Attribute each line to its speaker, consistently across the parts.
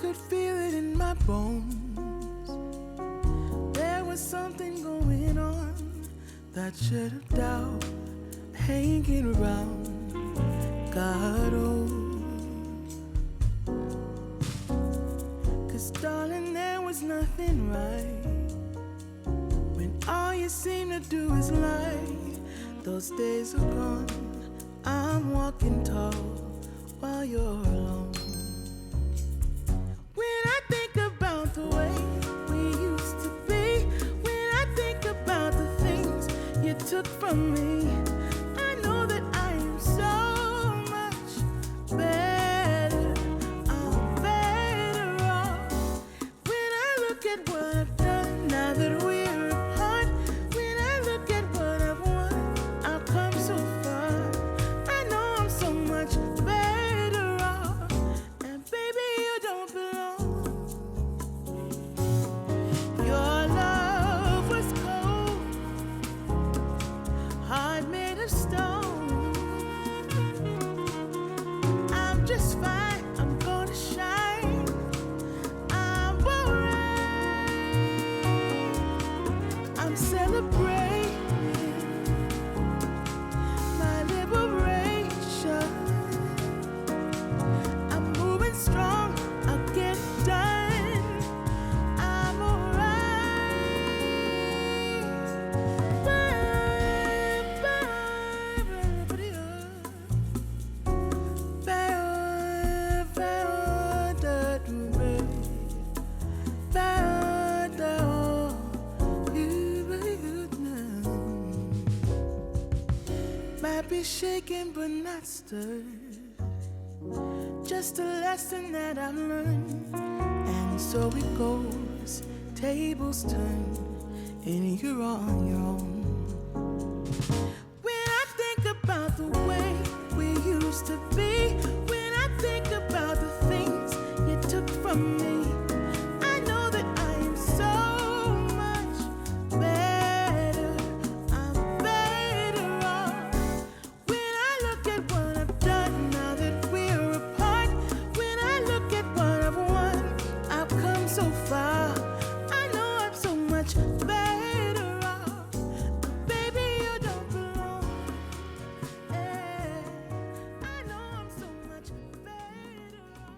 Speaker 1: could feel it in my bones. There was something going on, that shade of doubt hanging around. God, oh, 'cause darling, there was nothing right when all you seem to do is lie. Those days are gone, I'm walking tall while you're alone. When I think about the way we used to be, when I think about the things you took from me, I know that I am so much better. I'm better off. When I look at what I've done now that we're apart, when I look at what I've won, I've come so far. I know I'm so much better off. And baby, you don't belong. Your love was cold, heart made of stone. I'm just fine, I'm gonna shine, I'm alright. I'm celebrating my liberation. I'm moving strong, I'll get it done. I'm alright. Bye, bye, bye, might be shaken but not stirred, just a lesson that I've learned. And so it goes, tables turn, and you're on your own. When I think about the way we used to be, when I think about the things you took from me, I know that I am so much better. I'm better off. When I look at what I've done now that we're apart, when I look at what I've won, I've come so far. I know I'm so much better off. Baby, you don't belong. I know I'm so much better off.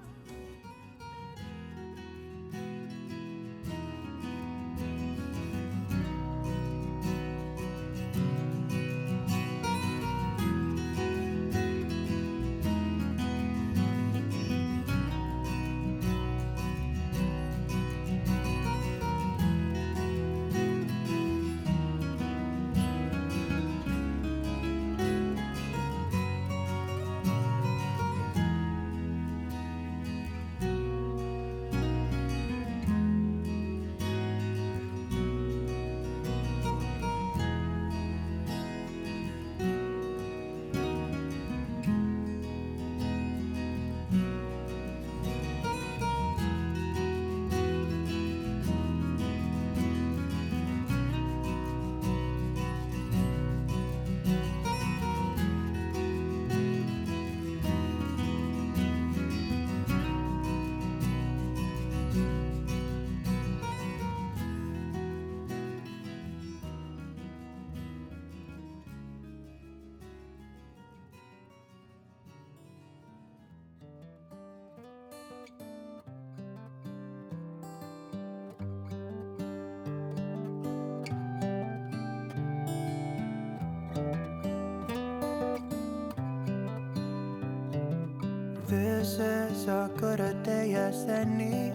Speaker 2: This is as good a day as any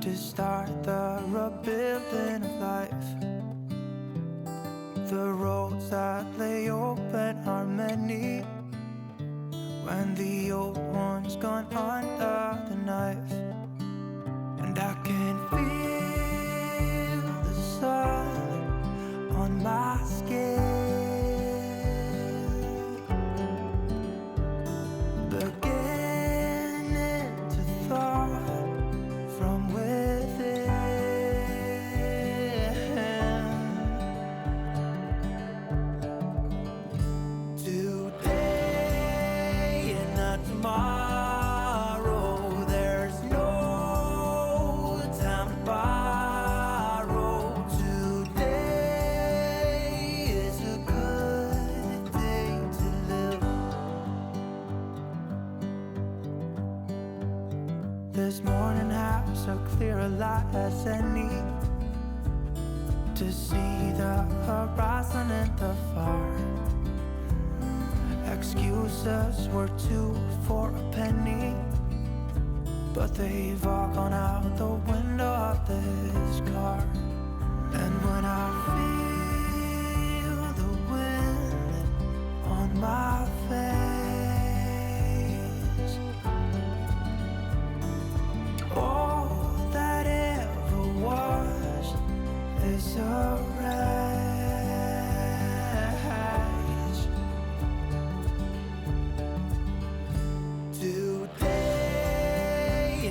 Speaker 2: to start the rebuilding of life. The roads that lay open are many when the old one's gone under the knife. And I can feel the sun on my skin, beginning to thaw from within. Today and not tomorrow, there's This morning has a clearer light as any to see the horizon in the far. Excuses were 2 for a penny, but they've all gone out the window of this car. And when I feel the wind on my face, all that ever was is a race. Today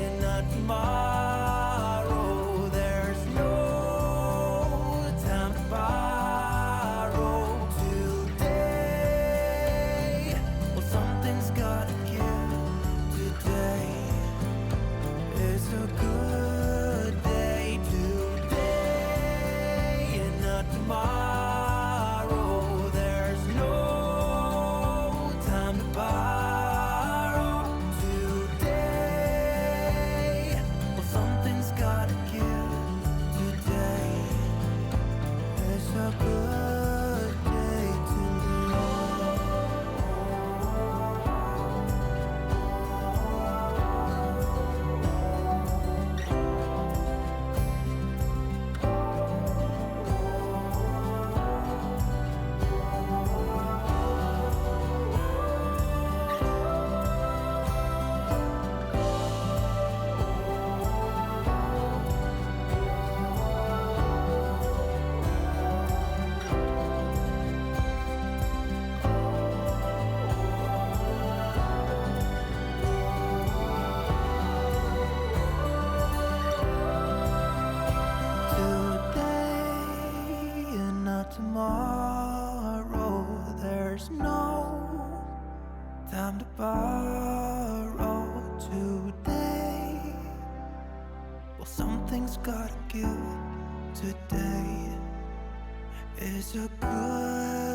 Speaker 2: and not tomorrow, there's no time to borrow. Today, well, something's gotta give. Today is a good day. Today and not tomorrow, there's no time to borrow. Today, well, something's gotta give. Today is a good day to today and not tomorrow, there's no time to borrow. Today, well, something's gotta give. Today is a good